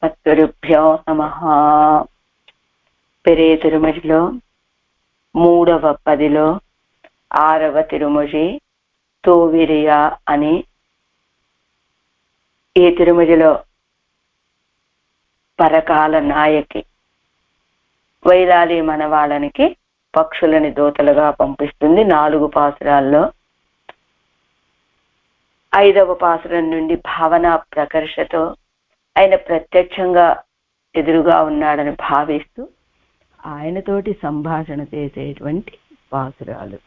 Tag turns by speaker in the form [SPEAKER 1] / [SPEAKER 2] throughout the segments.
[SPEAKER 1] తద్గురుభ్యో నమః. పెరే తిరుమజిలో 3వ పదిలో 6వ తిరుమజి తోవిరియా అని ఈ తిరుమజిలో పరకాల నాయకి వైలాలి మనవాళనికి పక్షులని దూతలుగా పంపిస్తుంది. 4 పాసురాల్లో 5వ పాసురం నుండి భావన ప్రకర్షతో ఆయన ప్రత్యక్షంగా ఎదురుగా ఉన్నాడని భావిస్తూ ఆయనతోటి సంభాషణ చేసేటువంటి పాసురాలు.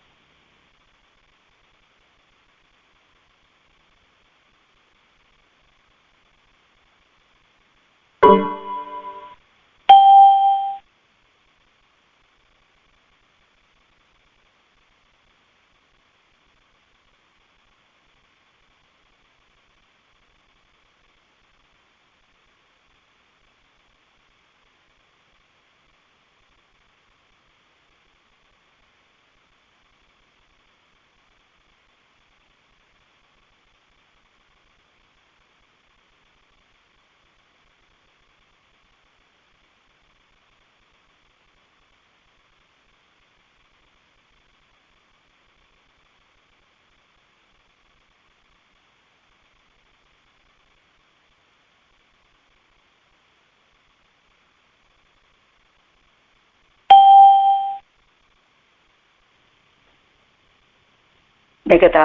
[SPEAKER 1] మిగతా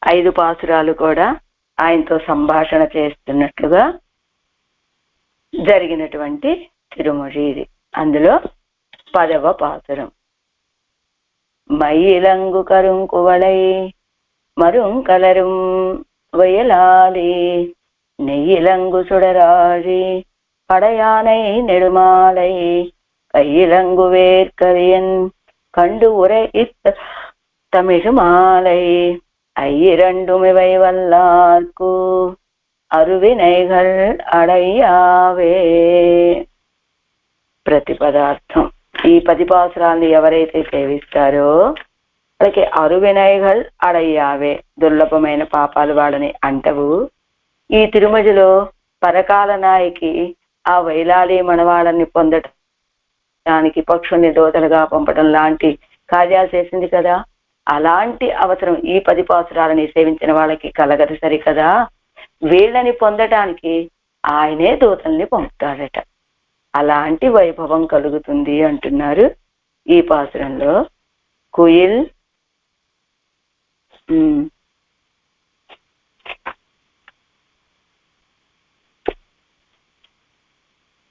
[SPEAKER 1] 5 పాసురాలు కూడా ఆయనతో సంభాషణ చేస్తున్నట్లుగా జరిగినటువంటి తిరుమొഴി ఇది. అందులో 10వ పాసురం. మయిలంగు కరుంకువళై మరుంకలరుం వయలాలి நெய்யிலங்கு சுடராழி படையானை நெடுமாலை கையிலங்கு வேர்க்கரியன் கண்டு உரை தமிழ் மாலை ஐயிரண்டுமிவை வல்லார்க்கு అరువినైగల్ అడయ్యావే. ప్రతిపదార్థం. ఈ 10 పాసురాలను ఎవరైతే సేవిస్తారో వాళ్ళకి అరువినైగల్ అడయ్యావే, దుర్లభమైన పాపాలు వాళ్ళని అంటవు. ఈ తిరుమజిలో పరకాల నాయకి ఆ వైలాలి మనవాళ్ళని పొందటానికి పక్షుల్ని దోతలుగా పంపడం లాంటి కార్యాలు చేసింది కదా. అలాంటి అవసరం ఈ 10 పాసురాలని సేవించిన వాళ్ళకి కలగదు సరికదా. వీళ్ళని పొందటానికి ఆయనే దూతల్ని పంపుతాడట. అలాంటి వైభవం కలుగుతుంది అంటున్నారు ఈ పాసురంలో. కుయిల్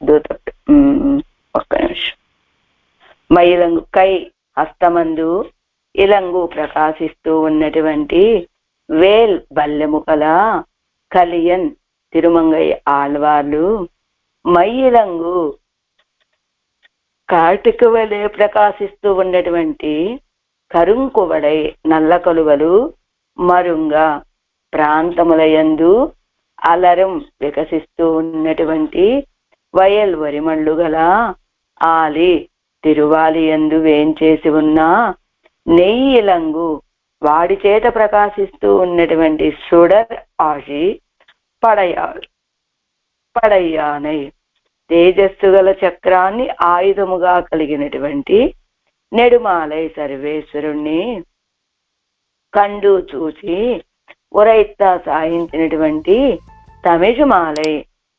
[SPEAKER 1] దూత ఒక్క నిమిషం. మైలంగు కై హస్తమందు ఇలంగు ప్రకాశిస్తూ ఉన్నటువంటి వేల్ బల్లెముకల కలియన్ తిరుమంగయ్య ఆళ్వార్లు మయిలంగు కార్తిక వలె ప్రకాశిస్తూ ఉన్నటువంటి కరుంకువడై నల్ల కలువలు మరుంగా ప్రాంతములయందు అలరం వికసిస్తూ ఉన్నటువంటి వయల్ వరిమళ్ళు గల ఆలి తిరువాలి యందు వేంచేసి ఉన్న నెయ్యిలంగు వాడి చేత ప్రకాశిస్తూ ఉన్నటువంటి సుడర్ ఆశి పడయ్యానై తేజస్సు గల చక్రాన్ని ఆయుధముగా కలిగినటువంటి నెడుమాలై సర్వేశ్వరుణ్ణి కండు చూచి ఉరైత్తా సాయించినటువంటి తమిళమాలై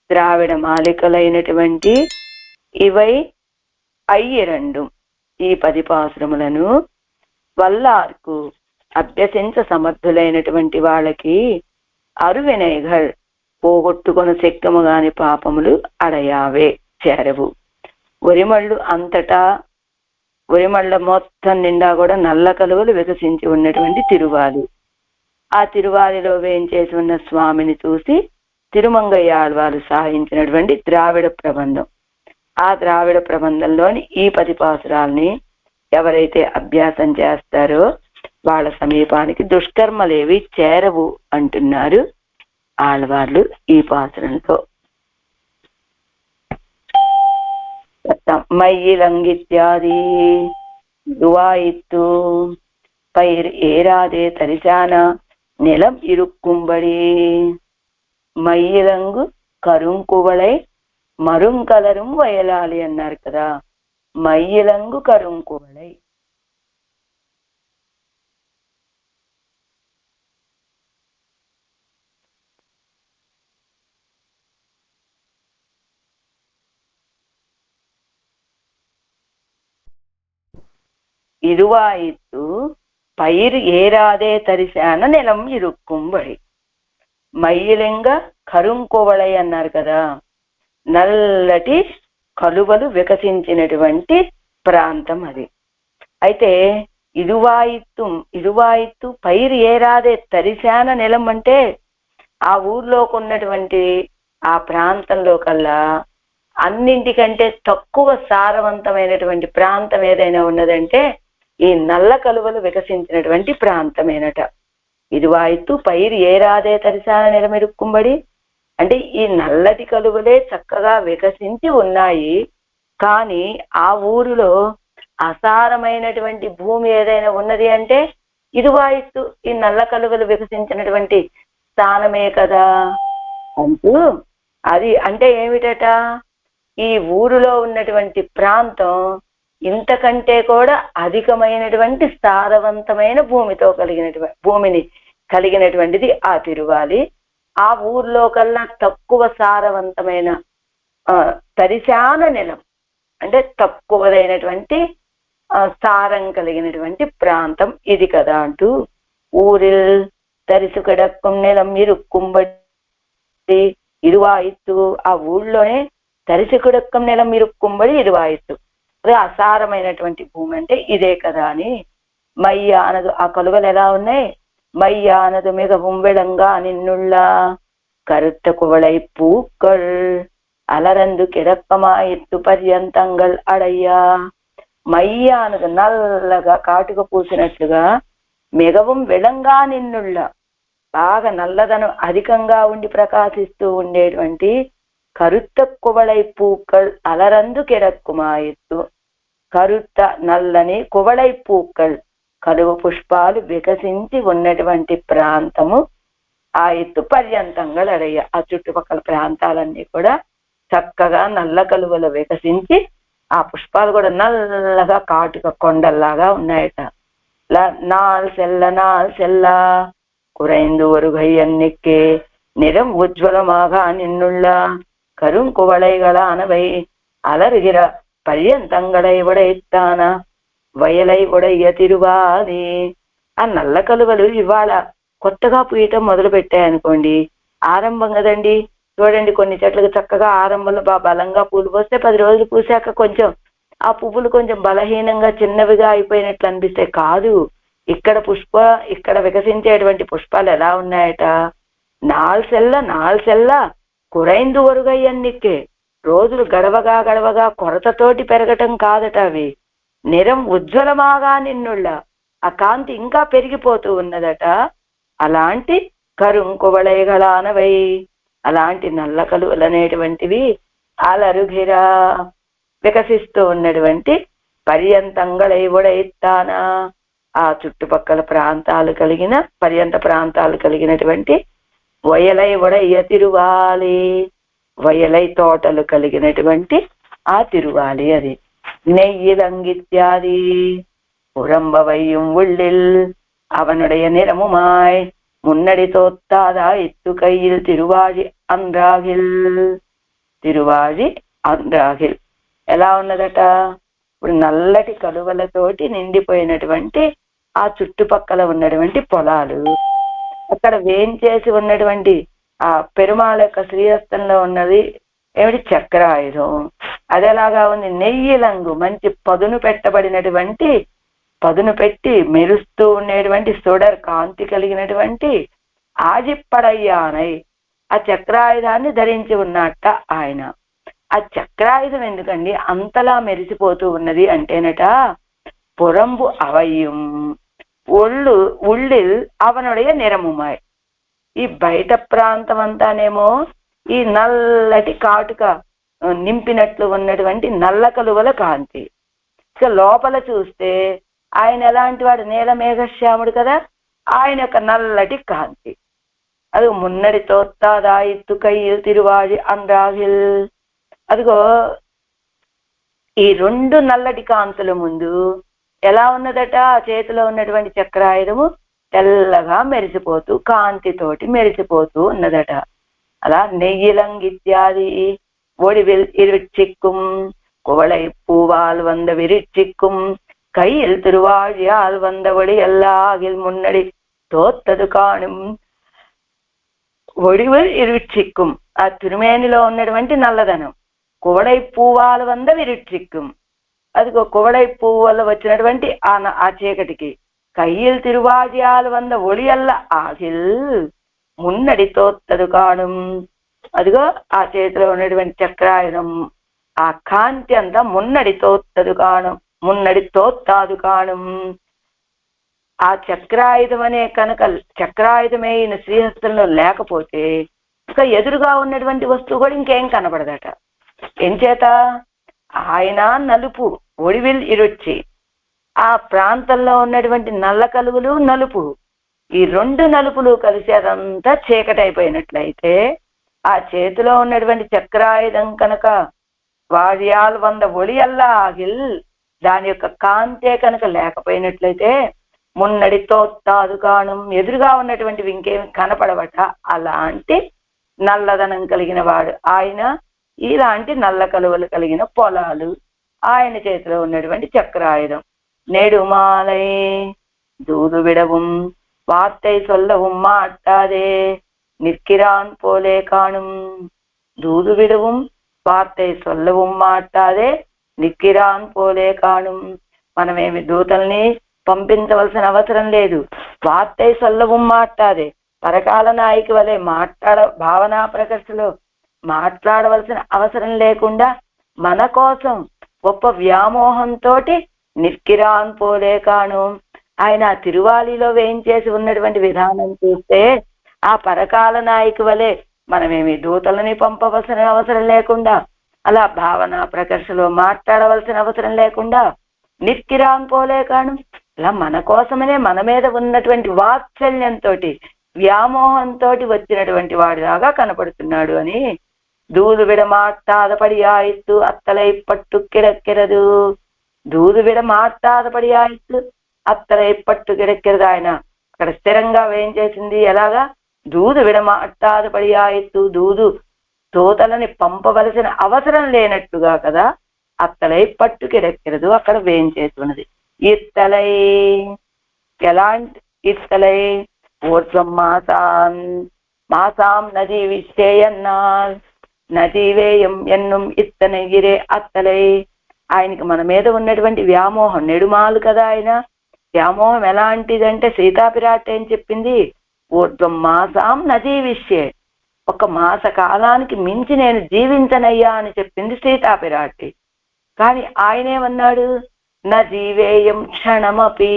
[SPEAKER 1] ద్రావిడ మాలికలైనటువంటి ఇవై అయ్యిరండు ఈ 10 పాసురములను వల్లార్కు అభ్యసించ సమర్థులైనటువంటి వాళ్ళకి అరువినైగల్ పోగొట్టుకొన శక్యము గాని పాపములు అడయావే చేరవు. ఉరిమళ్ళు అంతటా ఉరిమళ్ళ మొత్తం నిండా కూడా నల్ల కలువలు వికసించి ఉన్నటువంటి తిరువాలి. ఆ తిరువాలిలో వేయించేసి ఉన్న స్వామిని చూసి తిరుమంగయ్య ఆళ్వారు సాధించినటువంటి ద్రావిడ ప్రబంధం. ఆ ద్రావిడ ప్రబంధంలోని ఈ 10 పాసురాల్ని ఎవరైతే అభ్యాసం చేస్తారో వాళ్ళ సమీపానికి దుష్కర్మలేవి చేరవు అంటున్నారు ఆళ్వార్లు ఈ పాసురంతో. మయ్యిలంగిత్యాది దువాయిత్తు పైర్ ఏరాదే తరిచాన నిలం ఇరుక్కుబడి మయ్యిలంగు కరుంకువళై మరుంకలரும் వయలాలి అన్నారు కదా. మయ్యిలంగు కరుంకువళై. ఇరువాయిత్తు పైరు ఏరాదే తరిశాన నిలం ఇరుక్కుంబడి. మయ్యిలింగ కరుంకువళై అన్నారు కదా. నల్లటి కలువలు వికసించినటువంటి ప్రాంతం అది. అయితే ఇరువాయిత్తు పైరు ఏరాదే తరిశాన నిలం అంటే ఆ ఊర్లోకి ఉన్నటువంటి ఆ ప్రాంతంలో కల్లా అన్నింటికంటే తక్కువ సారవంతమైనటువంటి ప్రాంతం ఏదైనా ఉన్నదంటే ఈ నల్ల కలువలు వికసించినటువంటి ప్రాంతమేనట. ఇరువాయిత్తు పైరు ఏరాదే తరిశాన నిలమిరుక్కుంబడి అంటే ఈ నల్లటి కలువలే చక్కగా వికసించి ఉన్నాయి. కానీ ఆ ఊరిలో అసారమైనటువంటి భూమి ఏదైనా ఉన్నది అంటే ఇరువాయిత్తు ఈ నల్ల కలువలు వికసించినటువంటి స్థానమే కదా అంటూ, అది అంటే ఏమిటట, ఈ ఊరిలో ఉన్నటువంటి ప్రాంతం ఇంతకంటే కూడా అధికమైనటువంటి సారవంతమైన భూమిని కలిగినటువంటిది ఆ తిరువాలి. ఆ ఊర్లో కల్లా తక్కువ సారవంతమైన తరిశాన నిలం అంటే తక్కువదైనటువంటి సారం కలిగినటువంటి ప్రాంతం ఇది కదా అంటూ, ఊరిల్ తరిసు కిడక్కుం నిలం ఇరుక్కుంబడి ఇరువాయిత్తు, ఆ ఊళ్ళోనే తరిసు కిడక్కం నిలం ఇరుక్కుంబడి ఇరువాయిత్తు, అదే అసారమైనటువంటి భూమి అంటే ఇదే కదా అని. மையானது ఆ కలువలు ఎలా ఉన్నాయి, மையானது மிகவும் விளங்கா நின்னுள்ள கருத்த குவளை பூக்கள் అలరందు కిడక్కమాయిత్తు పర్యంతంగల్ అడయ్యా. మయ్యానదు నల్లగా కాటుక పూసినట్లుగా, మిగవం విళంగా నిన్నుళ్ళ బాగా నల్లదనం అధికంగా ఉండి ప్రకాశిస్తూ ఉండేటువంటి కరుత్త కువళై పూక్కల్ అలరందు కిడక్కుమాయిత్తు, కరుత్త నల్లని కువళై పూక్కల్ కలువ పుష్పాలు వికసించి ఉన్నటువంటి ప్రాంతము ఆ ఎత్తు పర్యంతంగా అడయ్య. ఆ చుట్టుపక్కల ప్రాంతాలన్నీ కూడా చక్కగా నల్ల కలువలు వికసించి ఆ పుష్పాలు కూడా నల్లగా కాటుక కొండల్లాగా ఉన్నాయట. నాల్ సెల్ల குறைந்து ஒரு கையன்னிக்கே நிறம் உஜ்வலமாக நின்னுள்ள கருங்குவளைகளானவை அலறுகிற పర్యంతంగడై ఉడైస్తాన వయలై ఉడయ్య తిరువాలి. ఆ నల్ల కలువలు ఇవాళ కొత్తగా పూయటం మొదలు పెట్టాయనుకోండి, ఆరంభం కదండి. చూడండి, కొన్ని చెట్లకు చక్కగా ఆరంభంలో బలంగా పూలు పోస్తే 10 రోజులు పూసాక కొంచెం ఆ పువ్వులు కొంచెం బలహీనంగా చిన్నవిగా అయిపోయినట్లు అనిపిస్తాయి. కాదు, ఇక్కడ వికసించేటువంటి పుష్పాలు ఎలా ఉన్నాయట, నాల్ సెల్ల కురైందు వరుగయ్యన్నిక్కే, రోజులు గడవగా కొరతతోటి పెరగటం కాదట అవి. నిరం ఉజ్వలమాగా నిన్నుళ్ళ, ఆ కాంతి ఇంకా పెరిగిపోతూ ఉన్నదట. అలాంటి కరుంకువళైగలానవై, అలాంటి నల్ల కలువలు అనేటువంటివి అలరుగిరా వికసిస్తూ ఉన్నటువంటి పర్యంతంగళై ఉడైస్తానా, ఆ చుట్టుపక్కల పర్యంత ప్రాంతాలు కలిగినటువంటి వయలై ఉడయ్య తిరువాలి, వయలై తోటలు కలిగినటువంటి ఆ తిరువాలి అది. நெய்யிலங்கித்யாதி புறம்பவையும் உள்ளில் அவனுடைய நிறமுமாய் முன்னடி தோத்தாதா இத்து கையில் తిరువాళి అంద్రాగిల్ ఎలా ఉన్నదట, ఇప్పుడు నల్లటి కలువలతోటి నిండిపోయినటువంటి ఆ చుట్టుపక్కల ఉన్నటువంటి పొలాలు, అక్కడ వేంచేసి ఉన్నటువంటి ఆ పెరుమాళ యొక్క శ్రీహస్తంలో ఉన్నది ఏమిటి, చక్రాయుధం. అదేలాగా ఉంది. నెయ్యిలంగు మంచి పదును పెట్టి మెరుస్తూ ఉండేటువంటి సుడర్ కాంతి కలిగినటువంటి ఆజిప్పడయ్యానై, ఆ చక్రాయుధాన్ని ధరించి ఉన్నట్ట ఆయన. ఆ చక్రాయుధం ఎందుకండి అంతలా మెరిసిపోతూ ఉన్నది అంటేనట, పురంబు అవయ్యం ఉళ్ళిల్ అవనుடைய నిరముమాయ్, ఈ బయట ప్రాంతం అంతానేమో ఈ నల్లటి కాటుక నింపినట్లు ఉన్నటువంటి నల్ల కలువల కాంతి. ఇక లోపల చూస్తే ఆయన ఎలాంటి వాడు, నీల మేఘశ్యాముడు కదా, ఆయన యొక్క నల్లటి కాంతి. అది మున్నడి తోత్తాదాయిత్తు కయ్యిల్ తిరువాళి అంద్రాగిల్, అదిగో ఈ రెండు నల్లటి కాంతుల ముందు ఎలా ఉన్నదట? ఆ చేతిలో ఉన్నటువంటి చక్రాయుధము తెల్లగా మెరిసిపోతూ కాంతితోటి మెరిసిపోతూ ఉన్నదట. అలా நெய்யிலங்கித்யாதி ஒளிவில் இருட்சிக்கும் குவளை பூவால் வந்த விருட்சிக்கும் கையில் திருவாழியால் வந்த ஒளி எல்லாகில் முன்னடி తోత్తదు కాణం. ఒడివిల్ ఇరుచిక్కుం ఆ తిరుమేనిలో ఉన్నటువంటి నల్లదనం. కువడై పువ్వాల వంద విరుచిక్కుం అదిగో కువడై పువ్వు వల్ల వచ్చినటువంటి ఆ చీకటికి కయ్యిల్ తిరువాజియాలు వంద ఒళియల్ల ఆగిల్ మున్నడి తోత్తదు కాణం. అదిగో ఆ చేతిలో ఉన్నటువంటి చక్రాయుధం ఆ కాంతి అంతా మున్నడి తోత్తదు కాణం, మున్నడి తోత్తాదు కాణం. ఆ చక్రాయుధం అనే కనుక చక్రాయుధమైన శ్రీహస్తంలో లేకపోతే ఇంకా ఎదురుగా ఉన్నటువంటి వస్తువు కూడా ఇంకేం కనపడదట. ఎంచేత ఆయన నలుపు ఒడివిల్ ఇరుచి, ఆ ప్రాంతంలో ఉన్నటువంటి నల్ల కలుగులు నలుపు, ఈ రెండు నలుపులు కలిసి అదంతా చీకటైపోయినట్లయితే ఆ చేతిలో ఉన్నటువంటి చక్రాయుధం కనుక వాడియాలు వంద ఒళియల్లా ఆగిల్ దాని యొక్క కాంతే కనుక లేకపోయినట్లయితే మున్నడి తోత్తాదు కాణం ఎదురుగా ఉన్నటువంటివి ఇంకేమి కనపడవట. అలాంటి నల్లదనం కలిగిన వాడు ఆయన. ఇలాంటి నల్ల కలువలు కలిగిన పొలాలు ఆయన చేతిలో ఉన్నటువంటి చక్రాయుధం. நெடுமாலை தூது விடவும் வார்த்தை சொல்லவும் மாட்டாதே நிற்கிறான் போலே காணும். దూదు విడவும் వార్తై சொல்லவும் మాట్లాడే నిక్కిరాన్ పోలే కాణం. మనమేమి దూతల్ని పంపించవలసిన అవసరం లేదు. వార్తై సొల్లவும் మాట్లాడే పరకాల నాయకి వలె భావనా ప్రకర్షలో మాట్లాడవలసిన అవసరం లేకుండా మన కోసం గొప్ప వ్యామోహంతో నిక్కిరాన్ పోలే కాను. ఆయన తిరువాలిలో వేయించేసి ఉన్నటువంటి విధానం చూస్తే ఆ పరకాల నాయకి వలె మనమేమి దూతలని పంపవలసిన అవసరం లేకుండా, అలా భావనా ప్రకర్షలో మాట్లాడవలసిన అవసరం లేకుండా నిక్కిరాన్ పోలే కాను. ఇలా మన కోసమనే మన మీద ఉన్నటువంటి వాత్సల్యంతో వ్యామోహంతో వచ్చినటువంటి వాడిలాగా కనపడుతున్నాడు అని. దూదు విడ మాట్లాడపడి ఆయిత్తు అత్తలై పట్టు కిడక్కిరదు. దూదు విడ మాట్లాడపడి ఆయిత్తు అత్తలై పట్టు కిడక్కిరదు. ఆయన అక్కడ స్థిరంగా వేయించేసింది ఎలాగా? దూదు విడ మాట్లాడపడి ఆయిత్తు, దూదు తోతలని పంపవలసిన అవసరం లేనట్టుగా కదా అత్తలై పట్టు కిడక్కిరదు అక్కడ వేయించేసి ఉన్నది. ఇత్తలై ఎలాంటి ఇత్తలై ఊర్ధ్వం మాసాం నదీ విశ్చేయన్నాల్ నదీవేయం ఎన్నుం ఇత్తనగిరే అత్తలై. ఆయనకి మన మీద ఉన్నటువంటి వ్యామోహం నెడుమాలు కదా. ఆయన వ్యామోహం ఎలాంటిదంటే సీతాపిరాట్ ఏం చెప్పింది? ఊర్ధ్వం మాసాం నదీ విశ్యే, ఒక మాస కాలానికి మించి నేను జీవించనయ్యా అని చెప్పింది సీతాపిరాటి. కానీ ఆయనేమన్నాడు? నా జీవేయం క్షణమపి.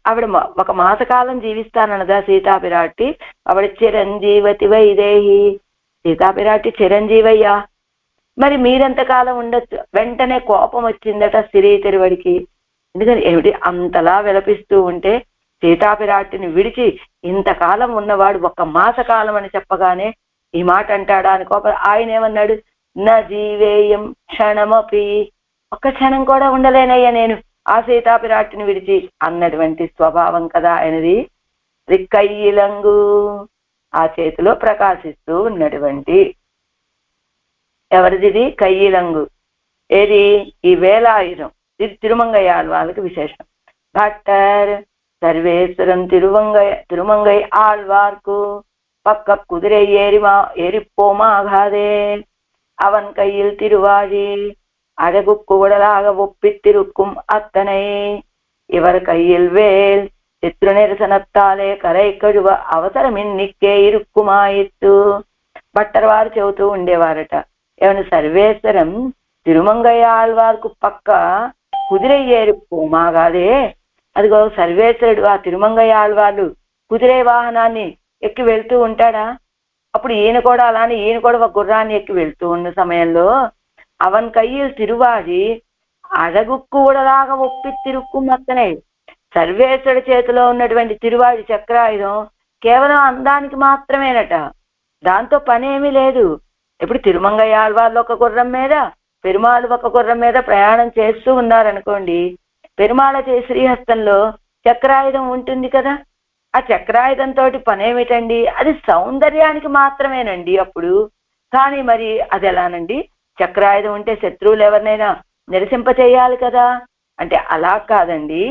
[SPEAKER 1] ఆవిడ ఒక మాసకాలం జీవిస్తానన్నదా సీతాపిరాటి? ఆవిడ చిరంజీవతి వైదేహి, సీతాపిరాటి చిరంజీవయ్యా. మరి మీరెంతకాలం ఉండొచ్చు? వెంటనే కోపం వచ్చిందట సిరి తిరువడికి. ఎందుకని ఏమిటి అంతలా విలపిస్తూ ఉంటే సీతాపిరాటిని విడిచి ఇంతకాలం ఉన్నవాడు ఒక్క మాసకాలం అని చెప్పగానే ఈ మాట అంటాడా అని కోపం. ఆయన ఏమన్నాడు? నా జీవేయం క్షణమపి, ఒక్క క్షణం కూడా ఉండలేనయ్యా నేను ఆ సీతాపిరాటిని విడిచి అన్నటువంటి స్వభావం కదా ఆయనది. కయ్యిలంగు ఆ చేతిలో ప్రకాశిస్తూ ఉన్నటువంటి ఎవరిది? కయ్యిలంగు. ఏది? ఈ వేలాయుధం. ఇది తిరుమంగయ్యాళ్ళ వాళ్ళకి విశేషం. భట్టర్ సర్వేశ్వరం తిరుమంగై ఆళ్వార్కు பக்க குதிரை ஏறிப்போமாகாதே அவன் கையில் திருவாழி அழகுக்கு உடலாக ஒப்பித்திருக்கும் அத்தனை இவர் கையில் வேல் శత్రు నిరసనత్తాలే కరై కడువ అవసరమిన్నిక్కే ఇరుక్కుమాయిత్తు. భట్టర్ వారు చెబుతూ ఉండేవారట, ఏమన్నా సర్వేశ్వరం తిరుమంగయ్య ఆళ్వార్కు పక్క కుదిరై ఏరిపోమాగాదే. అదిగో సర్వేశ్వరుడు ఆ తిరుమంగయ్య ఆళ్వార్లు కుదిరే వాహనాన్ని ఎక్కి వెళ్తూ ఉంటాడా? అప్పుడు ఈయన కూడా అలానే ఈయన కూడా ఒక గుర్రాన్ని ఎక్కి వెళ్తూ ఉన్న సమయంలో అవన్ కయ్యిల్ తిరువాడి అడగుక్కు ఉడలాగా ఒప్పి తిరుక్కు మత్తనే. సర్వేశ్వరుడి చేతిలో ఉన్నటువంటి తిరువాడి చక్రాయుధం కేవలం అందానికి మాత్రమేనట, దాంతో పనేమీ లేదు. ఇప్పుడు తిరుమంగయాళ్వాళ్ళు ఒక గుర్రం మీద, పెరుమాళ్ ఒక గుర్రం మీద ప్రయాణం చేస్తూ ఉన్నారనుకోండి. పెరుమాళ శ్రీహస్తంలో చక్రాయుధం ఉంటుంది కదా, ఆ చక్రాయుధంతో పనేమిటండి? అది సౌందర్యానికి మాత్రమేనండి అప్పుడు. కానీ మరి అది ఎలానండి? చక్రాయుధం ఉంటే శత్రువులు ఎవరినైనా నిరసింపచేయాలి కదా. అంటే అలా కాదండి.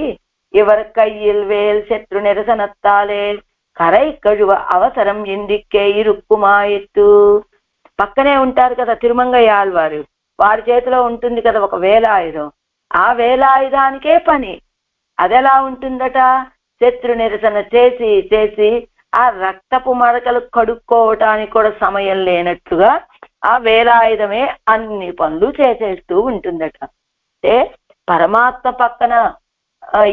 [SPEAKER 1] ఇవర్ కయ్యిల్ వేల్ శత్రు నిరసనత్తాలే కరై కഴുవ అవసరం ఇందిక్కే ఇరుక్కుమాయిత్తు. పక్కనే ఉంటారు కదా తిరుమంగయ్యాళ్వారు, వారి చేతిలో ఉంటుంది కదా ఒక వేలాయుధం. ఆ వేలాయుధానికే పని. అదెలా ఉంటుందట? శత్రు నిరసన చేసి చేసి ఆ రక్తపు మరకలు కడుక్కోవటానికి కూడా సమయం లేనట్టుగా ఆ వేలాయుధమే అన్ని పనులు చేసేస్తూ ఉంటుందట. అంటే పరమాత్మ పక్కన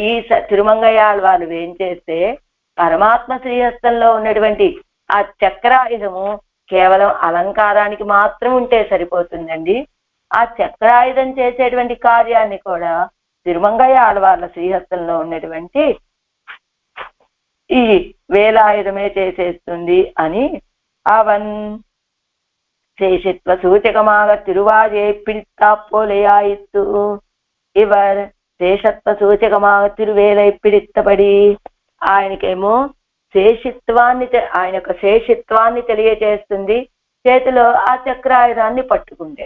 [SPEAKER 1] ఈ తిరుమంగయ్యాళ్వారు ఏం చేస్తే, పరమాత్మ శ్రీహస్తంలో ఉన్నటువంటి ఆ చక్రాయుధము కేవలం అలంకారానికి మాత్రం ఉంటే సరిపోతుందండి. ఆ చక్రాయుధం చేసేటువంటి కార్యాన్ని కూడా తిరుమంగయ్యాళ్వార్ల శ్రీహస్తంలో ఉన్నటువంటి ఈ వేలాయుధమే చేసేస్తుంది అని అవన్ శేషిత్వ సూచకమాగ తిరువాజే పిడిత్తాపోలేయాయిత్తు. ఇవర్ శేషత్వ సూచకమాగ తిరువేలై పిడిత్తబడి. ఆయనకేమో శేషిత్వాన్ని, ఆయన యొక్క శేషిత్వాన్ని తెలియజేస్తుంది చేతిలో ఆ చక్రాయుధాన్ని పట్టుకుంటే.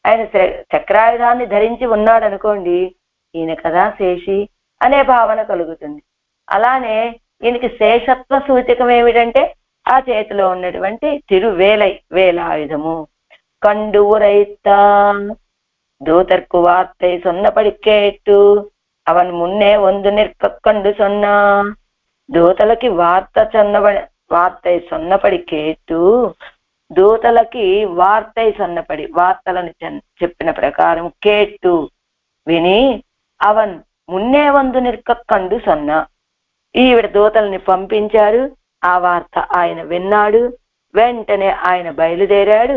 [SPEAKER 1] ఆయన చక్రాయుధాన్ని ధరించి ఉన్నాడు అనుకోండి, ఈయన కదా శేషి అనే భావన కలుగుతుంది. అలానే ఈయనకి శేషత్వ సూచకం ఏమిటంటే ఆ చేతిలో ఉన్నటువంటి వేలాయుధము. కండు ఉరైతా దూతర్కు వార్த்தை சொன்னபடி கேட்டு அவன் முன்னே வந்து நிற்க கண்டு சொன்னா. దూతలకి వార్తై సొన్నపడి కేటు, దూతలకి వార్తై సొన్నపడి వార్తలను చెప్పిన ప్రకారం కేటు విని, అవన్ మున్నే వందు నిற்க కండు సొన్నా. ఈవిడ దూతల్ని పంపించారు. ఆ వార్త ఆయన విన్నాడు. వెంటనే ఆయన బయలుదేరాడు,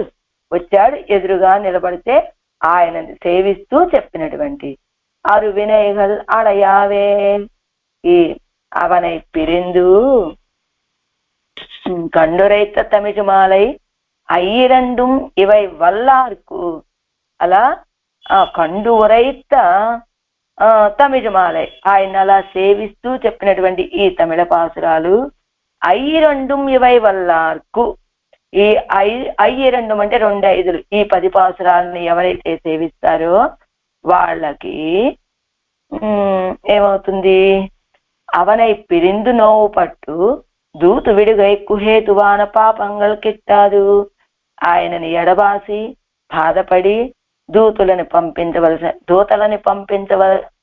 [SPEAKER 1] వచ్చాడు, ఎదురుగా నిలబడితే ఆయనని సేవిస్తూ చెప్పినటువంటి అరు వినయగల్ అడయావే ఈ అవనై పిరిందు కండురైత తమిజుమాలై అయ్యిరండుం ఇవై వల్లార్కు. అలా కండు ఉరైత తమిజుమాలై ఆయన అలా సేవిస్తూ చెప్పినటువంటి ఈ తమిళ పాసురాలు అయ్యిరండుం ఇవై వల్లార్కు. ఈ అయ్యిరండుం అంటే 2 5. ఈ 10 పాసురాలని ఎవరైతే సేవిస్తారో వాళ్ళకి ఏమవుతుంది? అవనై పిరిందు నోవు పట్టు దూతు విడుగై కుహేతువాన పాపంగల్ కిట్టాదు. ఆయనని ఎడబాసి బాధపడి దూతలని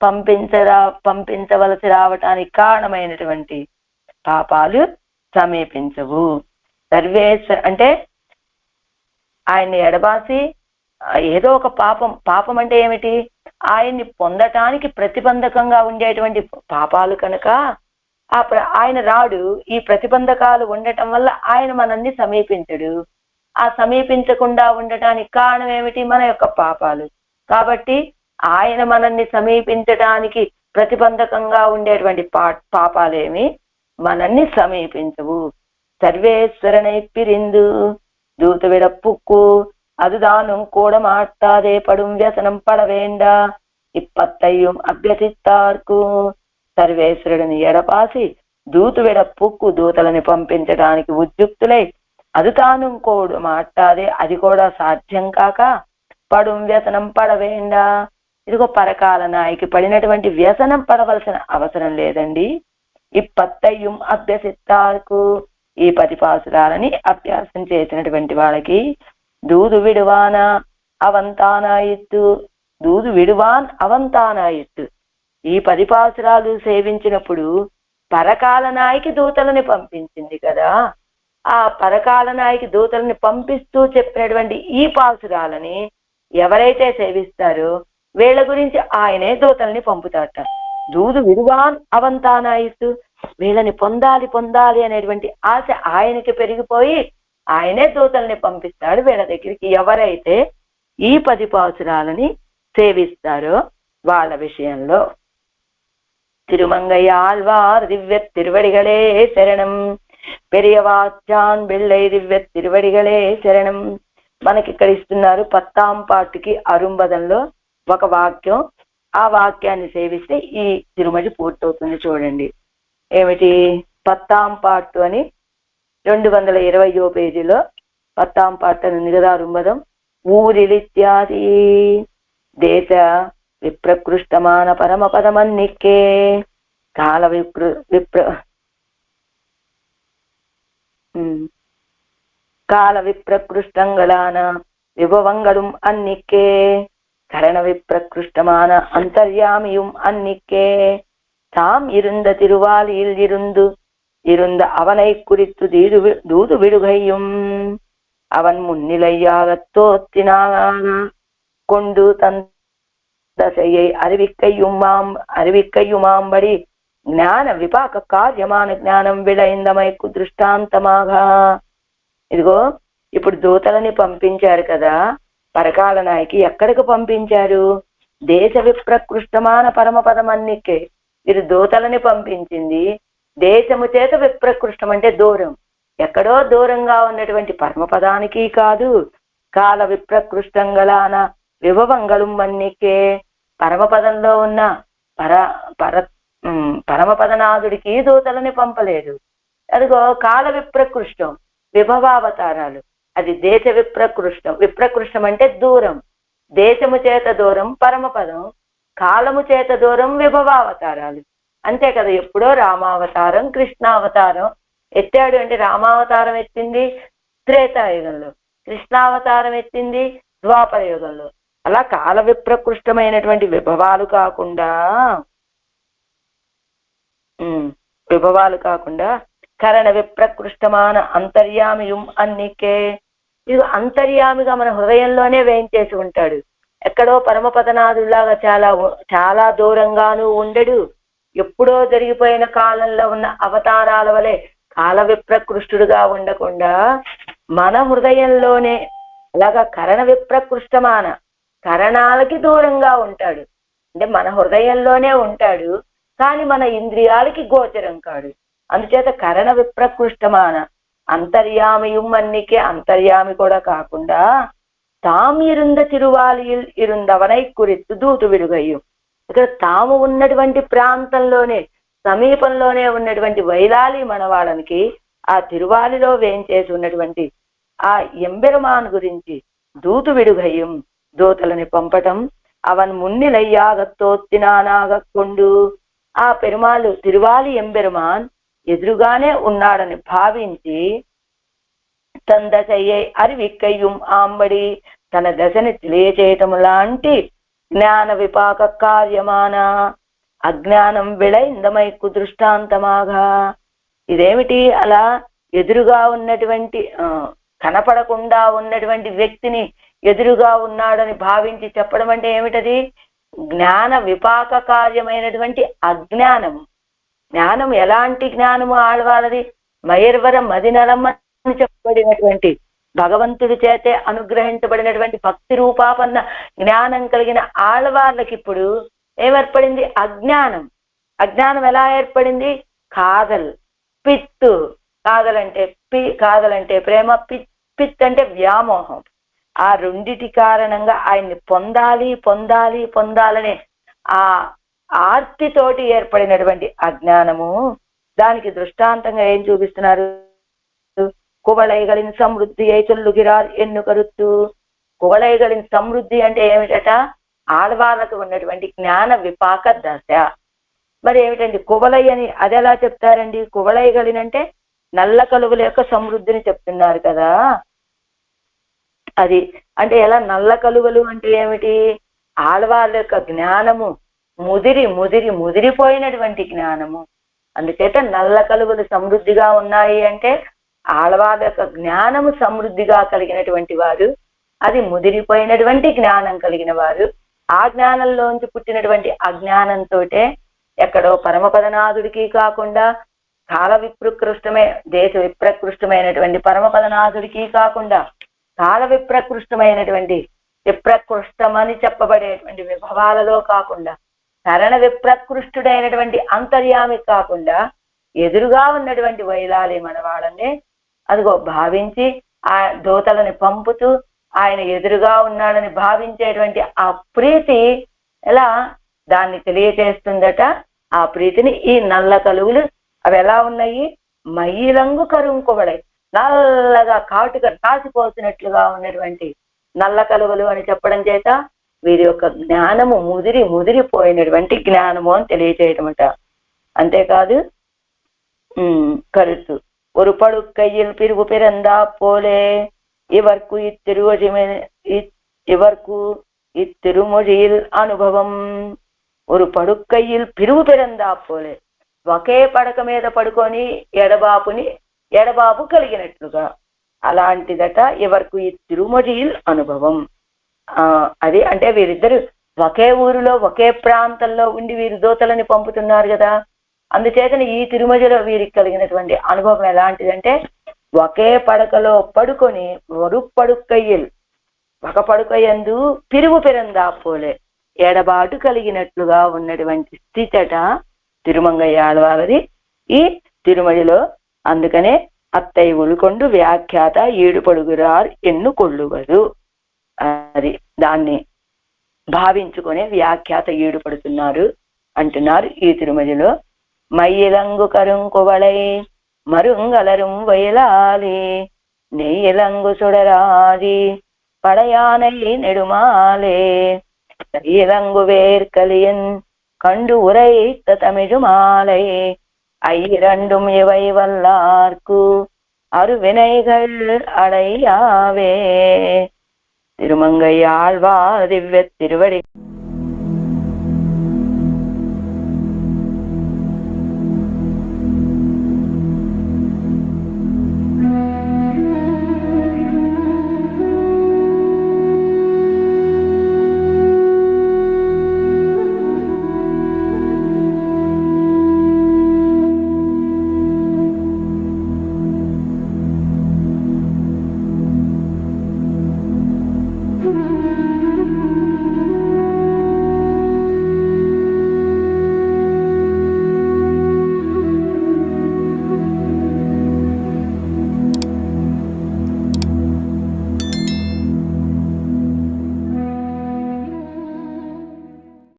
[SPEAKER 1] పంపించవలసి రావటానికి కారణమైనటువంటి పాపాలు సమీపించవు. సర్వేశ్వర అంటే ఆయన్ని ఎడబాసి ఏదో ఒక పాపం అంటే ఏమిటి? ఆయన్ని పొందటానికి ప్రతిబంధకంగా ఉండేటువంటి పాపాలు కనుక ఆయన రాడు. ఈ ప్రతిబంధకాలు ఉండటం వల్ల ఆయన మనల్ని సమీపించడు. ఆ సమీపించకుండా ఉండటానికి కారణం ఏమిటి? మన యొక్క పాపాలు. కాబట్టి ఆయన మనల్ని సమీపించడానికి ప్రతిబంధకంగా ఉండేటువంటి పాపాలేమి మనల్ని సమీపించవు. సర్వేశ్వరనై పిరిందు దూత విడప్పుక్కు அதுதானும் கூட மாட்டாதே படும் వ్యసనం పడవేండా ఇప్పత్తయ్యం అభ్యసిస్తార్కు. సర్వేశ్వరుడిని ఎడపాసి దూతు విడప్పుక్కు దూతలని పంపించడానికి ఉద్యుక్తులై అది తాను కోడు మాట్లాడే అది కూడా సాధ్యం కాక పడు వ్యసనం పడవేండా. ఇదిగో పరకాల నాయకి పడినటువంటి వ్యసనం పడవలసిన అవసరం లేదండి. ఇప్పత్తయ్యం అభ్యసిస్తార్కు. ఈ 10 పాసురాలని అభ్యాసం చేసినటువంటి వాళ్ళకి దూదు విడువాన్ అవంతానాయిత్తు. ఈ 10 పాసురాలు సేవించినప్పుడు పరకాల నాయకి దూతలని పంపించింది కదా. ఆ పరకాల నాయకి దూతలని పంపిస్తూ చెప్పినటువంటి ఈ పాసురాలని ఎవరైతే సేవిస్తారో వీళ్ళ గురించి ఆయనే దూతల్ని పంపుతాట. దూదు విడువాన్ అవంతానాయిత్తు. వీళ్ళని పొందాలి అనేటువంటి ఆశ ఆయనకి పెరిగిపోయి ఆయనే దూతల్ని పంపిస్తాడు వీళ్ళ దగ్గరికి. ఎవరైతే ఈ 10 పాసురాలని సేవిస్తారో వాళ్ళ విషయంలో. తిరుమంగయ్యాళ్వార్ దివ్య తిరువడిగలే శరణం. పెరియవాచాన్ బిళ్ళై దివ్య తిరువడిగలే శరణం. మనకి ఇక్కడ ఇస్తున్నారు 10వ పాటుకి అరుంబదంలో ఒక వాక్యం. ఆ వాక్యాన్ని సేవిస్తే ఈ తిరుమడి పూర్తవుతుంది. చూడండి ఏమిటి 10వ పాటు అని 220వ పేజీలో 10వ పాటు అని ఉంది కదా అరుంబదం. ఊరిలిత్యాది దేశ విప్రకృష్టమాన పరమపదమన్నిక్కే కాల கால விப்ரகிருஷ்டங்களான விபவங்களும் அன்னிக்கே கரண விப்ரகிருஷ்டமான அந்தர்யாமியும் அன்னிக்கே தாம் இருந்த திருவாலியில் இருந்த அவனை குறித்து தூது விடுகையும் அவன் முன்னிலையாக தோத்தினாக கொண்டு தந்தையை அறிவிக்கையுமாம்படி జ్ఞాన విపాక కార్యమాన జ్ఞానం విళయిందమైకు దృష్టాంతమాగా. ఇదిగో ఇప్పుడు దూతలని పంపించారు కదా పరకాల నాయకి. ఎక్కడికి పంపించారు? దేశ విప్రకృష్టమాన పరమపదమన్నికే. వీరు దూతలని పంపించింది దేశము చేత విప్రకృష్టం అంటే దూరం, ఎక్కడో దూరంగా ఉన్నటువంటి పరమపదానికి కాదు. కాల విప్రకృష్టంగళాన విభవంగళం మన్నికే పరమపదంలో ఉన్న పరమపదనాథుడికి దూతలని పంపలేదు. అదిగో కాల విప్రకృష్టం విభవావతారాలు, అది దేశ విప్రకృష్టం. విప్రకృష్టం అంటే దూరం, దేశము చేత దూరం పరమపదం, కాలము చేత దూరం విభవావతారాలు. అంతే కదా. ఎప్పుడో రామావతారం కృష్ణావతారం ఎత్తాడు అంటే రామావతారం ఎత్తింది త్రేతాయుగంలో, కృష్ణావతారం ఎత్తింది ద్వాపర యుగంలో. అలా కాల విప్రకృష్టమైనటువంటి విభవాలు కాకుండా కరణ విప్రకృష్టమాన అంతర్యామియం అన్నికే. ఇది అంతర్యామిగా మన హృదయంలోనే వేయించేసి ఉంటాడు. ఎక్కడో పరమపదనాథులాగా చాలా దూరంగానూ ఉండడు. ఎప్పుడో జరిగిపోయిన కాలంలో ఉన్న అవతారాల వలె కాల విప్రకృష్టుడుగా ఉండకుండా మన హృదయంలోనే అలాగా కరణ విప్రకృష్టమాన కరణాలకి దూరంగా ఉంటాడు. అంటే మన హృదయంలోనే ఉంటాడు కానీ మన ఇంద్రియాలకి గోచరం కాడు. అందుచేత కరణ విప్రకృష్టమాన అంతర్యామియం అన్నికే, అంతర్యామి కూడా కాకుండా తాము இருந்த తిరువాలిயில் இருந்தவனை குறித்து దూతు విడుగయ్యం. ఇక్కడ తాము ఉన్నటువంటి ప్రాంతంలోనే సమీపంలోనే ఉన్నటువంటి వైలాలి మనవాళ్ళనికి ఆ తిరువాలిలో వేయించేసి ఉన్నటువంటి ఆ ఎంబెరుమాన్ గురించి దూతు విడుగయ్యం, దూతలని పంపటం. అవన్ మున్నిలయ్యాగత్తోత్తినానాగ కొండు ఆ పెరుమాళ్ళు తిరువాలి ఎంబెరుమాన్ ఎదురుగానే ఉన్నాడని భావించి తన దశయ్యై అరివిక్కయ్యం ఆంబడి తన దశని తెలియచేయటం లాంటి జ్ఞాన విపాక కార్యమాన అజ్ఞానం విళయిందమైకు దృష్టాంతమాగా. ఇదేమిటి? అలా ఎదురుగా ఉన్నటువంటి కనపడకుండా ఉన్నటువంటి వ్యక్తిని ఎదురుగా ఉన్నాడని భావించి చెప్పడం అంటే ఏమిటది? జ్ఞాన విపాక కార్యమైనటువంటి అజ్ఞానము. జ్ఞానం ఎలాంటి జ్ఞానము ఆళ్వాళ్ళది? మయర్వర మదినలమ్మ అని చెప్పబడినటువంటి భగవంతుడి చేతే అనుగ్రహించబడినటువంటి భక్తి రూపాపన్న జ్ఞానం కలిగిన ఆళ్వాళ్ళకి ఇప్పుడు ఏమేర్పడింది? అజ్ఞానం. అజ్ఞానం ఎలా ఏర్పడింది? కాదల్ పిత్తు. కాదలంటే ప్రేమ, పిత్ అంటే వ్యామోహం. ఆ రెండిటి కారణంగా ఆయన్ని పొందాలనే ఆ ఆర్తితోటి ఏర్పడినటువంటి అజ్ఞానము. దానికి దృష్టాంతంగా ఏం చూపిస్తున్నారు? కువళైగలిన సమృద్ధి అయి చొల్లుగిరార్ ఎన్ను కరుత్తు. కువళైగలిన సమృద్ధి అంటే ఏమిటట? ఆళ్వాళ్ళకు ఉన్నటువంటి జ్ఞాన విపాక దశ. మరి ఏమిటండి కువలై అని అది ఎలా చెప్తారండి? కువళైగలినంటే నల్ల కలువల యొక్క సమృద్ధిని చెప్తున్నారు కదా. అది అంటే ఎలా? నల్ల కలువలు అంటే ఏమిటి? ఆళ్వాళ్ళ యొక్క జ్ఞానము ముదిరిపోయినటువంటి జ్ఞానము. అందుచేత నల్ల కలువలు సమృద్ధిగా ఉన్నాయి అంటే ఆళ్వాళ్ళ యొక్క జ్ఞానము సమృద్ధిగా కలిగినటువంటి వారు, అది ముదిరిపోయినటువంటి జ్ఞానం కలిగిన వారు. ఆ జ్ఞానంలోంచి పుట్టినటువంటి అజ్ఞానంతో ఎక్కడో పరమపదనాథుడికి కాకుండా కాల విప్రకృష్టమే దేశ విప్రకృష్టమైనటువంటి పరమపదనాథుడికి కాకుండా కాల విప్రకృష్టమైనటువంటి విప్రకృష్టమని చెప్పబడేటువంటి విభవాలలో కాకుండా కరణ విప్రకృష్టుడైనటువంటి అంతర్యామి కాకుండా ఎదురుగా ఉన్నటువంటి వైలాలి మన వాళ్ళని అదిగో భావించి ఆ దూతలని పంపుతూ ఆయన ఎదురుగా ఉన్నాడని భావించేటువంటి ఆ ప్రీతి ఎలా దాన్ని తెలియచేస్తుందట. ఆ ప్రీతిని ఈ నల్ల కలువులు అవి ఎలా ఉన్నాయి, మయ్యిలంగు కరుంకుబడై, నల్లగా కాటుగా రాసిపోతున్నట్లుగా ఉన్నటువంటి నల్ల కలువలు అని చెప్పడం చేత వీరి యొక్క జ్ఞానము ముదిరిపోయినటువంటి జ్ఞానము అని తెలియచేయటమట. అంతేకాదు కరుతు ஒரு படுக்கையில் பிரிவு பிறந்தா போலே இவர்க்கு இத்திருமொழியில் అనుభవం. ஒரு పడుక్కయ్యిల్ పిరువు పెరందా పోలే, ఒకే పడక మీద పడుకొని ఎడబాపు కలిగినట్లుగా అలాంటిదట. ఎవరికి ఈ తిరుమొழியில் అనుభవం. అది అంటే వీరిద్దరు ఒకే ఊరిలో ఒకే ప్రాంతంలో ఉండి వీరు దూతలని పంపుతున్నారు కదా. అందుచేతని ఈ తిరుమలలో వీరికి కలిగినటువంటి అనుభవం ఎలాంటిదంటే ఒకే పడకలో పడుకొని ఒక పడుక్కయ్యిల్ ఒక పడుక యందు పిరువు పెరందా పోలే ఎడబాటు కలిగినట్లుగా ఉన్నటువంటి స్థితట తిరుమంగయ్య ఆళ్వారది ఈ తిరుమలలో. అందుకనే అత్తై ఉల్కొండు వ్యాఖ్యాత ఈడుపడుగురార్ ఎన్నుకొల్లువదు. అది దాన్ని భావించుకొని వ్యాఖ్యాత ఈడుపడుతున్నారు అంటున్నారు ఈ తిరుమలలో. మయ్యిలంగు కరుంకువళై మరుంగలరుం వయలాలి నెయ్యిలంగు సుడరాది படையானை நெடுமாலே தையிலங்கு வேர்கலியன் கண்டு உரைத்த தமிழ் மாலை ஐரண்டும் இவை வல்லார்க்கு அருவினைகள் அடையாவே. திருமங்கை ஆழ்வார் திவ்ய திருவடி